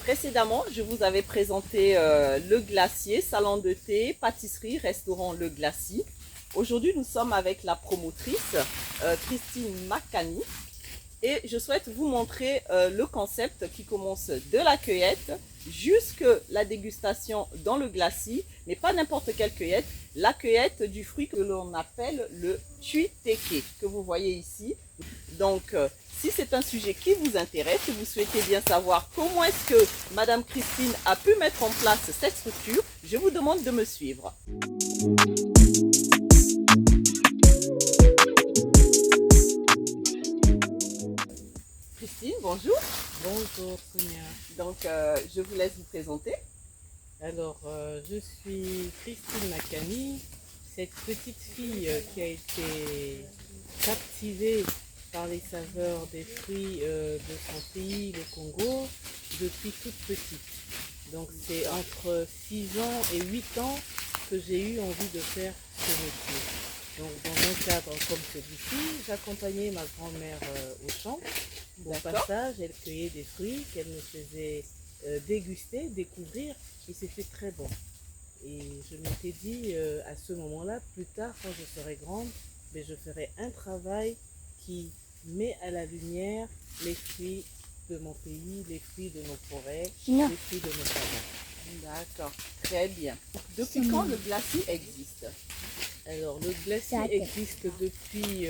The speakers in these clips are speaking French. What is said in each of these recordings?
Précédemment, je vous avais présenté le glacier, salon de thé, pâtisserie, restaurant Le Glacis. Aujourd'hui, nous sommes avec la promotrice Christine Makani et je souhaite vous montrer le concept qui commence de la cueillette jusqu'à la dégustation dans le glacis, mais pas n'importe quelle cueillette, la cueillette du fruit que l'on appelle le tuiteke, que vous voyez ici. Donc, si c'est un sujet qui vous intéresse et vous souhaitez bien savoir comment est-ce que Madame Christine a pu mettre en place cette structure, je vous demande de me suivre. Christine, bonjour. Bonjour Sonia. Donc, je vous laisse vous présenter. Alors, je suis Christine Makani, cette petite fille qui a été captivée par les saveurs des fruits de son pays, le Congo, depuis toute petite. Donc, c'est entre 6 ans et 8 ans que j'ai eu envie de faire ce métier. Donc, dans un cadre comme celui-ci, j'accompagnais ma grand-mère au champ. Au passage, elle cueillait des fruits qu'elle me faisait déguster, découvrir, et c'était très bon. Et je m'étais dit à ce moment-là, plus tard, quand je serai grande, mais je ferai un travail qui met à la lumière les fruits de mon pays, les fruits de nos forêts, les fruits de nos saveurs. D'accord, très bien. Depuis quand le glacis existe? Alors, le glacis existe depuis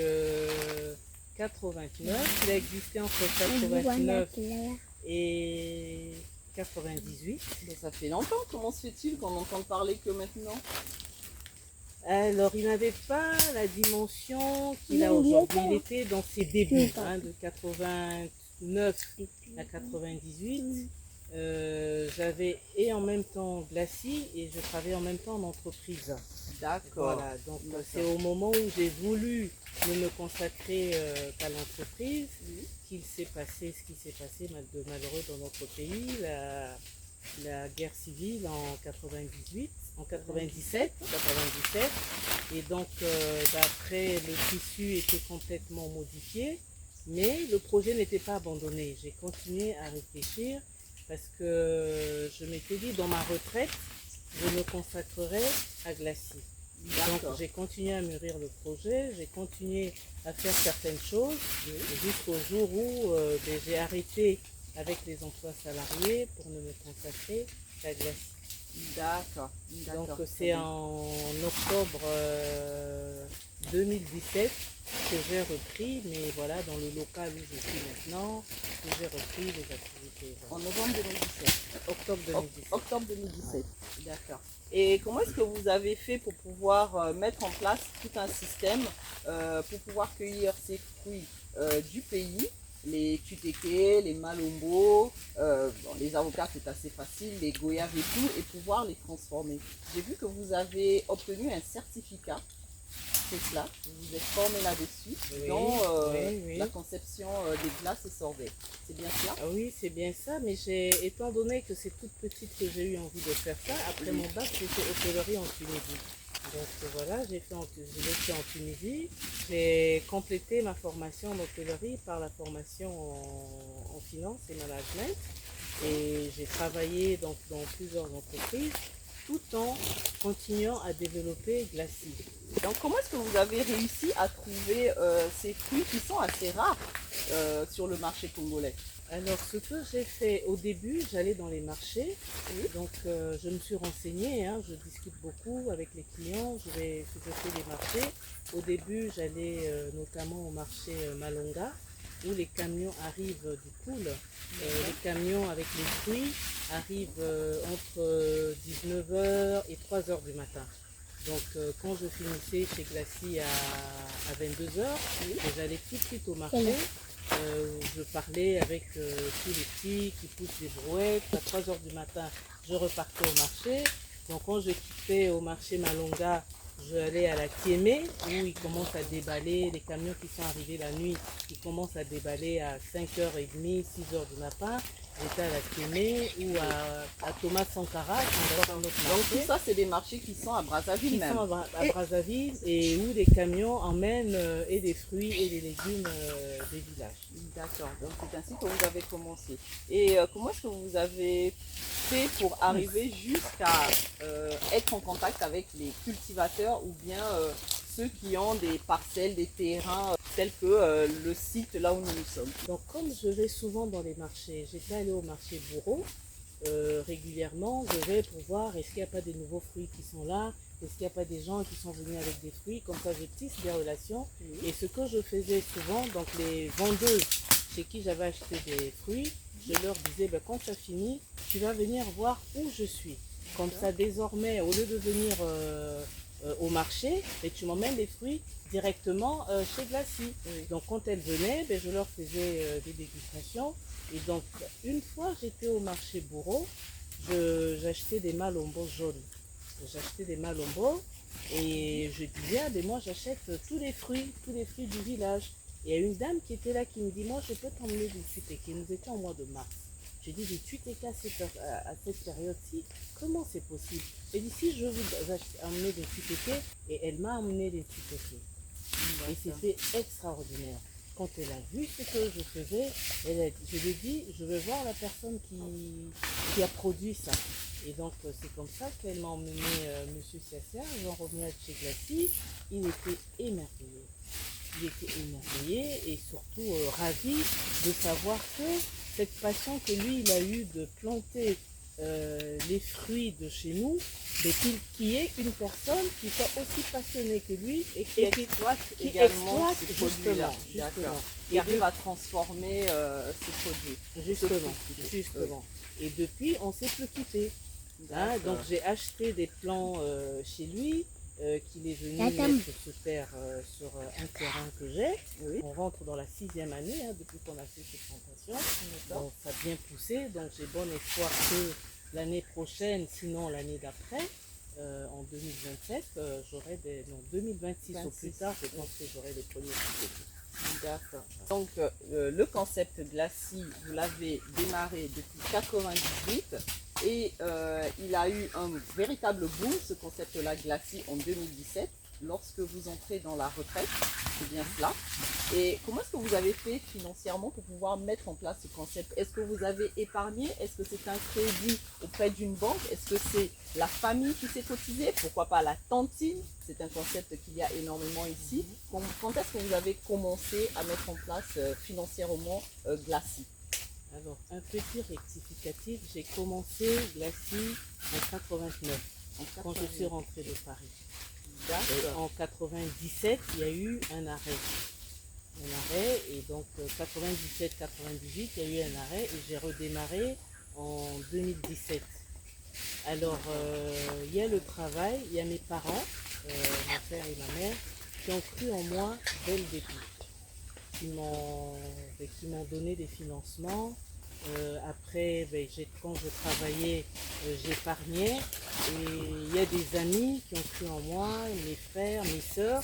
89. Il a existé entre 89 et 98. Ça fait longtemps. Comment se fait-il qu'on n'entend parler que maintenant? Alors, il n'avait pas la dimension qu'il a aujourd'hui. Il était dans ses débuts, de 89 à 98. J'avais et en même temps glacis et je travaillais en même temps en entreprise. D'accord. Voilà, donc c'est au moment où j'ai voulu ne me consacrer qu'à l'entreprise qu'il s'est passé ce qui s'est passé de malheureux dans notre pays, la guerre civile en 97. Et donc d'après le tissu était complètement modifié, mais le projet n'était pas abandonné. J'ai continué à réfléchir parce que je m'étais dit dans ma retraite, je me consacrerai à glacis. Donc j'ai continué à mûrir le projet, j'ai continué à faire certaines choses jusqu'au jour où j'ai arrêté avec les emplois salariés pour ne me consacrer qu'à glacis. D'accord. Donc c'est en octobre 2017 que j'ai repris, mais voilà, dans le local où je suis maintenant, que j'ai repris les activités. Voilà. En novembre 2017. Octobre 2017. Octobre 2017. D'accord. Et comment est-ce que vous avez fait pour pouvoir mettre en place tout un système pour pouvoir cueillir ces fruits du pays, les tuiteke, les malombo, les avocats c'est assez facile, les goyaves et tout, et pouvoir les transformer. J'ai vu que vous avez obtenu un certificat, c'est cela, vous vous êtes formé là-dessus, dans la conception des glaces et sorbets. C'est bien cela? Oui, c'est bien ça, mais étant donné que c'est toute petite que j'ai eu envie de faire ça, après mon bac, j'ai fait hôtellerie en Tunisie. Donc voilà, j'ai fait en Tunisie. J'ai complété ma formation en hôtellerie par la formation en finance et management. Et j'ai travaillé donc dans plusieurs entreprises tout en continuant à développer Glacis. Donc comment est-ce que vous avez réussi à trouver ces fruits qui sont assez rares sur le marché congolais? Alors ce que j'ai fait au début, j'allais dans les marchés, donc je me suis renseignée, je discute beaucoup avec les clients, je fais les marchés. Au début j'allais notamment au marché Malonga, où les camions arrivent du pool. Les camions avec les fruits arrivent entre 19h et 3h du matin. Donc quand je finissais chez Glacis à 22h, j'allais tout de suite au marché. Je parlais avec tous les petits qui poussent des brouettes. À 3h du matin, je repartais au marché. Donc quand je quittais au marché Malonga, je allais à la Kiémé où ils commencent à déballer, les camions qui sont arrivés la nuit, ils commencent à déballer à 5h30, 6h du matin. j'étais à la Témé ou à Thomas Sankara, qui est un autre Donc marché, tout ça, c'est des marchés qui sont à Brazzaville qui même. sont à Et Brazzaville et où les camions emmènent et des fruits et des légumes des villages. d'accord, donc c'est ainsi que vous avez commencé. Et comment est-ce que vous avez fait pour arriver jusqu'à être en contact avec les cultivateurs ou bien ceux qui ont des parcelles, des terrains tels que le site là où nous nous sommes? Donc comme je vais souvent dans les marchés, j'étais allée au marché Bourreau régulièrement, je vais pour voir est-ce qu'il n'y a pas des nouveaux fruits qui sont là, est-ce qu'il n'y a pas des gens qui sont venus avec des fruits, comme ça je tisse des relations. Oui. Et ce que je faisais souvent, donc les vendeuses chez qui j'avais acheté des fruits, je leur disais, ben, quand tu as fini, tu vas venir voir où je suis. Comme ça désormais, au lieu de venir au marché, et tu m'emmènes les fruits directement chez Glacis. Oui. Donc quand elles venaient, ben, je leur faisais des dégustations. Et donc une fois j'étais au marché Bourreau, j'achetais des malombos jaunes. J'achetais des malombos et je disais, ah, ben moi j'achète tous les fruits du village. Et il y a une dame qui était là qui me dit, moi je peux t'emmener du Tutéké. Nous étions au mois de mars. J'ai dit, du Tutéké à cette période-ci, comment c'est possible? Elle dit, si je veux vous emmener des Tutéké, et elle m'a emmené des Tutéké. Et c'était extraordinaire. Quand elle a vu ce que je faisais, je lui ai dit, je veux voir la personne qui a produit ça. Et donc c'est comme ça qu'elle m'a emmené Monsieur Siassia, j'en revenais chez Glacis, il était émerveillé. Il était émerveillé et surtout ravi de savoir que cette passion que lui, il a eue de planter les fruits de chez nous, mais qu'il y ait une personne qui soit aussi passionnée que lui Et qui exploite également ces produits-là. D'accord. Qui arrive à transformer ces produits. Justement. Et depuis, on ne s'est plus quitté. Hein, donc j'ai acheté des plants chez lui, qu'il est venu mettre sous terre sur un terrain que j'ai. Oui. On rentre dans la 6e année depuis qu'on a fait cette plantation. Donc ça a bien poussé, donc j'ai bon espoir que l'année prochaine, sinon l'année d'après, en 2027, j'aurai des... Non, 2026 au plus tard, je pense que j'aurai les premiers fruits. D'accord. Donc le concept Glacis, vous l'avez démarré depuis 98 et il a eu un véritable boom, ce concept-là Glacis, en 2017, lorsque vous entrez dans la retraite, c'est bien cela. Et comment est-ce que vous avez fait financièrement pour pouvoir mettre en place ce concept? Est-ce que vous avez épargné? Est-ce que c'est un crédit auprès d'une banque? Est-ce que c'est la famille qui s'est cotisée? Pourquoi pas la tantine? C'est un concept qu'il y a énormément ici. Quand est-ce que vous avez commencé à mettre en place financièrement Glacis? Alors, un petit rectificatif, j'ai commencé Glacis en 89, quand je suis rentrée de Paris. En 97, il y a eu un arrêt. Et donc 97-98, il y a eu un arrêt et j'ai redémarré en 2017. Alors, il y a le travail, il y a mes parents, mon père et ma mère, qui ont cru en moi dès le début, qui m'ont donné des financements. Après, quand je travaillais, j'épargnais. Et il y a des amis qui ont cru en moi, mes frères, mes sœurs.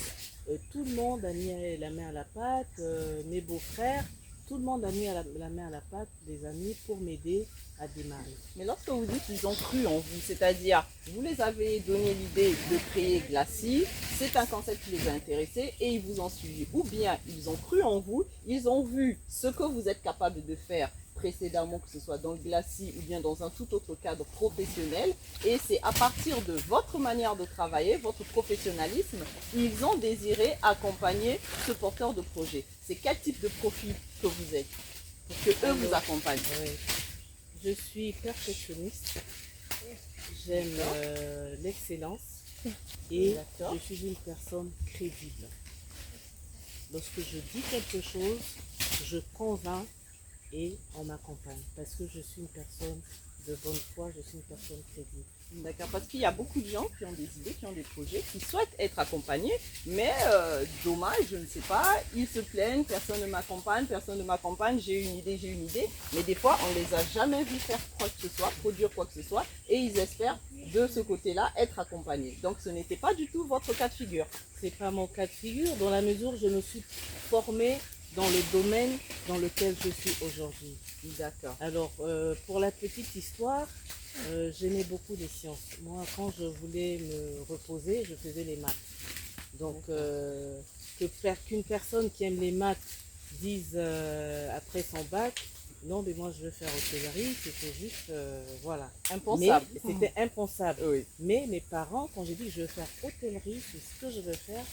Tout le monde a mis la main à la pâte, mes beaux-frères. Tout le monde a mis la main à la pâte, des amis, pour m'aider à démarrer. Mais lorsque vous dites qu'ils ont cru en vous, c'est-à-dire vous les avez donné l'idée de créer Glacis, c'est un concept qui les a intéressés et ils vous ont suivi. Ou bien ils ont cru en vous, ils ont vu ce que vous êtes capable de faire précédemment, que ce soit dans le Glacis ou bien dans un tout autre cadre professionnel. Et c'est à partir de votre manière de travailler, votre professionnalisme, ils ont désiré accompagner ce porteur de projet. C'est quel type de profil que vous êtes pour que eux vous accompagnent? Oui. Je suis perfectionniste, j'aime l'excellence et je suis une personne crédible. Lorsque je dis quelque chose, je convainc et on m'accompagne parce que je suis une personne de bonne foi, je suis une personne crédible. D'accord, parce qu'il y a beaucoup de gens qui ont des idées, qui ont des projets, qui souhaitent être accompagnés, mais dommage, je ne sais pas, ils se plaignent, personne ne m'accompagne, j'ai une idée, mais des fois on les a jamais vus faire quoi que ce soit, produire quoi que ce soit, et ils espèrent de ce côté-là être accompagnés. Donc ce n'était pas du tout votre cas de figure. C'est pas mon cas de figure, dans la mesure où je me suis formée dans le domaine dans lequel je suis aujourd'hui. D'accord. Alors, pour la petite histoire, j'aimais beaucoup les sciences. Moi, quand je voulais me reposer, je faisais les maths. Donc, qu'une personne qui aime les maths dise après son bac, non, mais moi je veux faire hôtellerie, c'était juste, voilà. Impensable. Mais c'était impensable. Oui. Mais mes parents, quand j'ai dit que je veux faire hôtellerie, c'est ce que je veux faire,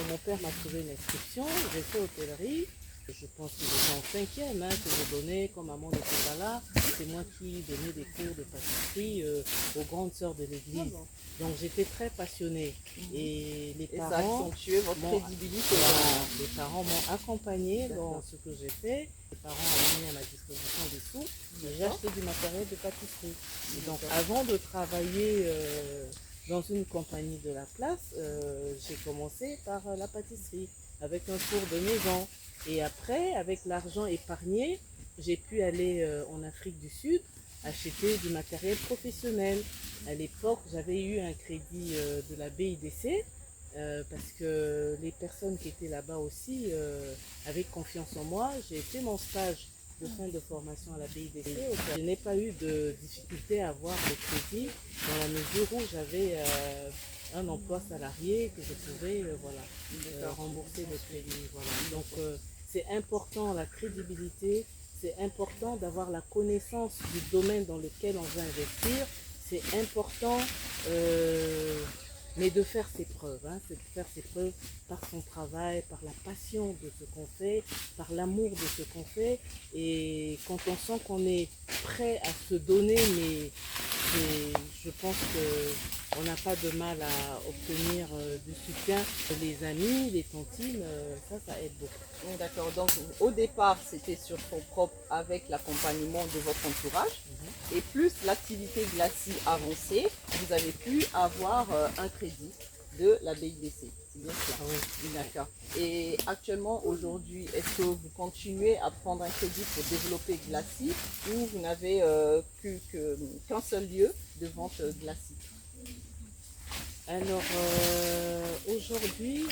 mon père m'a trouvé une inscription, j'ai fait hôtellerie. Je pense que j'étais en cinquième, que je donnais, quand maman n'était pas là, c'est moi qui donnais des cours de pâtisserie aux grandes sœurs de l'église. Donc j'étais très passionnée. Et les ça a parents accentué votre crédibilité. les parents m'ont accompagnée dans ce que j'ai fait. Les parents ont mis à ma disposition des sous. J'ai acheté du matériel de pâtisserie. Et donc avant de travailler dans une compagnie de la place, j'ai commencé par la pâtisserie avec un four de maison. Et après, avec l'argent épargné, j'ai pu aller en Afrique du Sud acheter du matériel professionnel. À l'époque, j'avais eu un crédit de la BIDC parce que les personnes qui étaient là-bas aussi avaient confiance en moi. J'ai fait mon stage de fin de formation à la BIDC. Je n'ai pas eu de difficulté à avoir le crédit dans la mesure où j'avais un emploi salarié que je pouvais rembourser le crédit. Voilà. Donc c'est important la crédibilité, c'est important d'avoir la connaissance du domaine dans lequel on veut investir, c'est important mais de faire ses preuves, c'est de faire ses preuves par son travail, par la passion de ce qu'on fait, par l'amour de ce qu'on fait. Et quand on sent qu'on est prêt à se donner, mais je pense qu'on n'a pas de mal à obtenir du soutien. Les amis, les tontines, ça aide beaucoup. D'accord, donc au départ c'était sur fonds propres avec l'accompagnement de votre entourage et plus l'activité glacis avancée, vous avez pu avoir un crédit de la BIDC. C'est bien cela. Oui. D'accord. Et actuellement, aujourd'hui, est-ce que vous continuez à prendre un crédit pour développer Glacis ou vous n'avez qu'un seul lieu de vente Glacis? Alors aujourd'hui,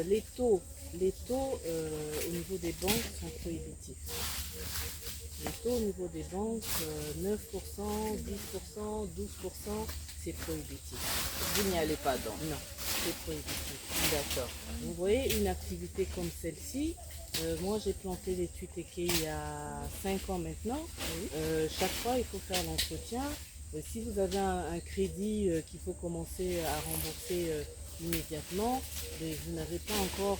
les taux au niveau des banques sont prohibitifs. Les taux au niveau des banques, 9%, 10%, 12%, c'est prohibitif. Vous n'y allez pas donc? Non, c'est prohibitif. D'accord. Vous voyez, une activité comme celle-ci, moi j'ai planté les tuitékés il y a 5 ans maintenant. Chaque fois, il faut faire l'entretien. Si vous avez un crédit qu'il faut commencer à rembourser immédiatement, mais vous n'avez pas encore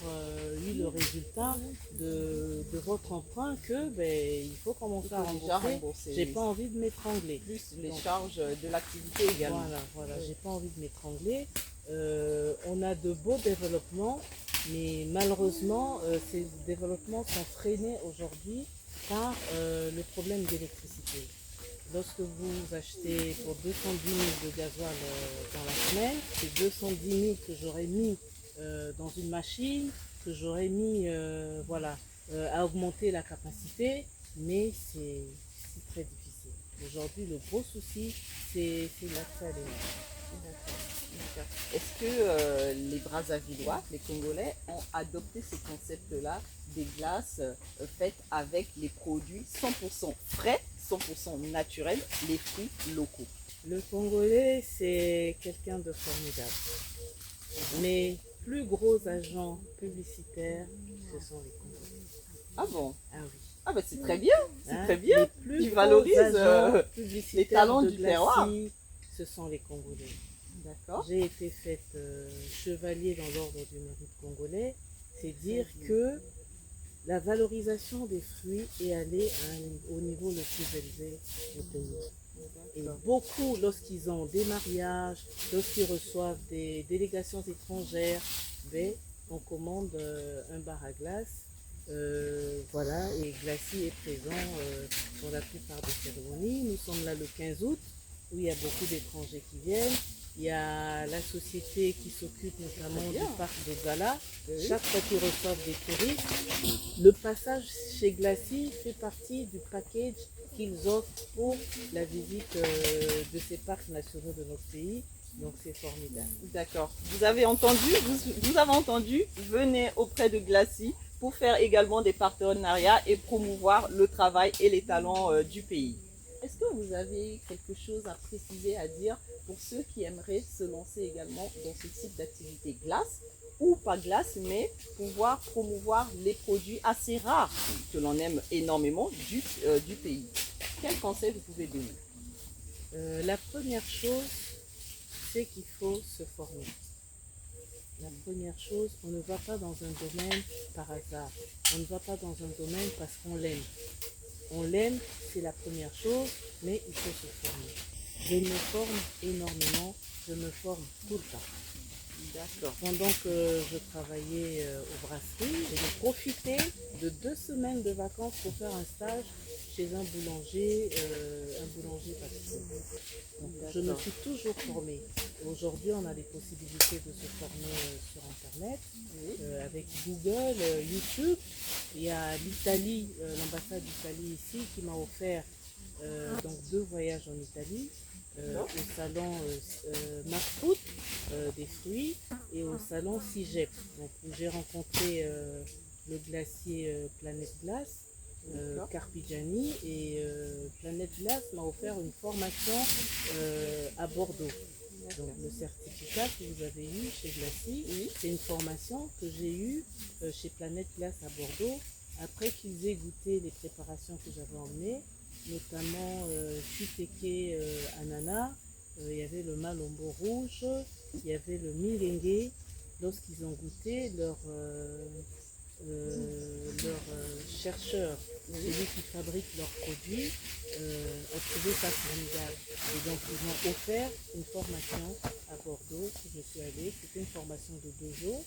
eu le résultat de votre emprunt il faut commencer à rembourser. J'ai pas envie de m'étrangler. Plus les charges de l'activité également. Voilà, j'ai pas envie de m'étrangler. On a de beaux développements, mais malheureusement, ces développements sont freinés aujourd'hui par le problème d'électricité. Lorsque vous achetez pour 210 000 de gasoil dans la semaine, c'est 210 000 que j'aurais mis dans une machine, que j'aurais mis à augmenter la capacité, mais c'est très difficile. Aujourd'hui, le gros souci, c'est l'accès à l'énergie. Est-ce que les Brazzavillois, les Congolais, ont adopté ce concept-là des glaces faites avec les produits 100% frais, 100% naturels, les fruits locaux? Le Congolais, c'est quelqu'un de formidable. Mes plus gros agents publicitaires, ce sont les Congolais. Ah bon? Ah oui. Ah ben c'est très bien, c'est très bien. Tu valorises les talents du terroir. Ce sont les Congolais. D'accord. J'ai été faite chevalier dans l'ordre du mérite congolais. C'est dire que la valorisation des fruits est allée au niveau le plus élevé du pays. Et beaucoup, lorsqu'ils ont des mariages, lorsqu'ils reçoivent des délégations étrangères, on commande un bar à glace. Et Glacis est présent pour la plupart des cérémonies. Nous sommes là le 15 août, où il y a beaucoup d'étrangers qui viennent. Il y a la société qui s'occupe notamment du parc de Gala. Chaque fois qu'ils reçoivent des touristes, le passage chez Glacis fait partie du package qu'ils offrent pour la visite de ces parcs nationaux de notre pays. Donc c'est formidable. D'accord. Vous avez entendu, venez auprès de Glacis pour faire également des partenariats et promouvoir le travail et les talents du pays. Est-ce que vous avez quelque chose à préciser, à dire pour ceux qui aimeraient se lancer également dans ce type d'activité glace ou pas glace, mais pouvoir promouvoir les produits assez rares que l'on aime énormément du pays? Quel conseil vous pouvez donner? La première chose, c'est qu'il faut se former. La première chose, on ne va pas dans un domaine par hasard. On ne va pas dans un domaine parce qu'on l'aime. On l'aime, c'est la première chose, mais il faut se former. Je me forme énormément, je me forme tout le temps. D'accord. Pendant que je travaillais aux brasseries, j'ai profité de 2 semaines de vacances pour faire un stage chez un boulanger pâtissier. Donc, je me suis toujours formée. Aujourd'hui, on a des possibilités de se former sur Internet, avec Google, YouTube. Il y a l'Italie, l'ambassade d'Italie ici, qui m'a offert donc 2 voyages en Italie. Au salon Marfoot des fruits et au salon Cigep, donc où j'ai rencontré le glacier Planète Glace, Carpigiani, et Planète Glace m'a offert une formation à Bordeaux. Donc le certificat que vous avez eu chez Glacis, c'est une formation que j'ai eue chez Planète Glace à Bordeaux après qu'ils aient goûté les préparations que j'avais emmenées, notamment Chuteke ananas, il y avait le malombo rouge, il y avait le milenge. Lorsqu'ils ont goûté, leur chercheur, celui qui fabrique leurs produits, a trouvé ça formidable. Et donc ils m'ont offert une formation à Bordeaux où je suis allée. C'était une formation de 2 jours.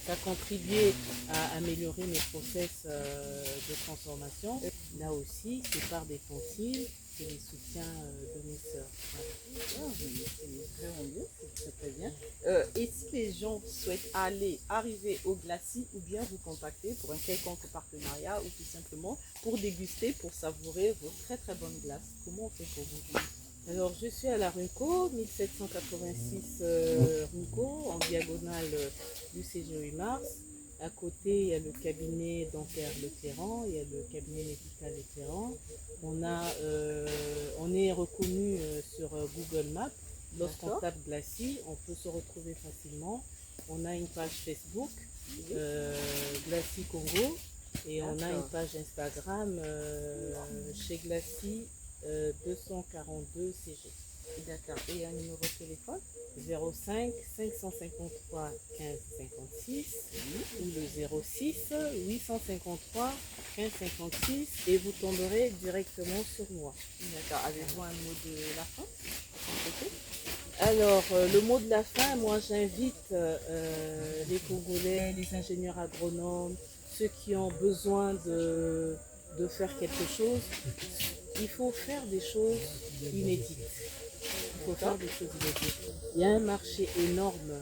Ça a contribué à améliorer mes process de transformation. Là aussi, c'est par des fonciles et les soutiens de mes sœurs. Voilà. C'est vraiment bien, c'est très bien. Et si les gens souhaitent arriver au glacis ou bien vous contacter pour un quelconque partenariat ou tout simplement pour déguster, pour savourer vos très très bonnes glaces, comment on fait pour vous? Alors, je suis à la Runco, 1786 Runco, en diagonale du CGE Mars. À côté, il y a le cabinet dentaire Le Terran, il y a le cabinet médical Le Terran. On est reconnu sur Google Maps. Lorsqu'on tape Glacis, on peut se retrouver facilement. On a une page Facebook, Glacis Congo, et on a une page Instagram chez Glacis 242 CG. D'accord. Et un numéro de téléphone? 05 553 15 56 ou le 06 853 15 56 et vous tomberez directement sur moi. D'accord. Avez-vous un mot de la fin? Alors, le mot de la fin, moi j'invite les Congolais, les ingénieurs agronomes, ceux qui ont besoin de faire quelque chose. Il faut faire des choses inédites. Il faut faire des choses inédites. Il y a un marché énorme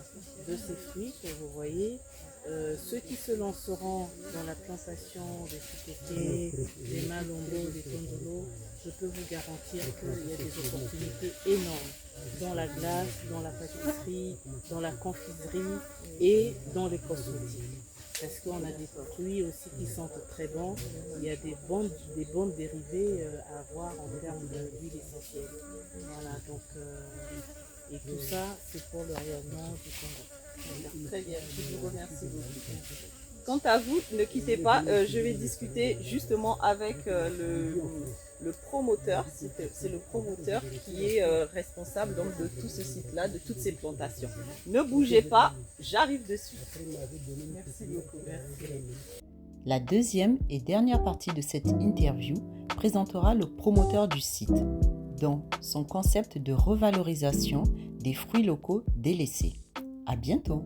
de ces fruits que vous voyez. Ceux qui se lanceront dans la plantation des chuteke, des malombo, des tondolo, je peux vous garantir qu'il y a des opportunités énormes dans la glace, dans la pâtisserie, dans la confiserie et dans les cosmétiques. Parce qu'on a des fruits aussi qui sentent très bons. Il y a des bonnes dérivées à avoir en termes d'huile essentielle. Voilà, donc, et tout ça, c'est pour le rayonnement du Congo. Très bien, je vous remercie beaucoup. Quant à vous, ne quittez pas, je vais discuter justement avec le promoteur. C'est le promoteur qui est responsable donc, de tout ce site-là, de toutes ces plantations. Ne bougez pas, j'arrive dessus. Merci beaucoup. Merci. La deuxième et dernière partie de cette interview présentera le promoteur du site dans son concept de revalorisation des fruits locaux délaissés. À bientôt!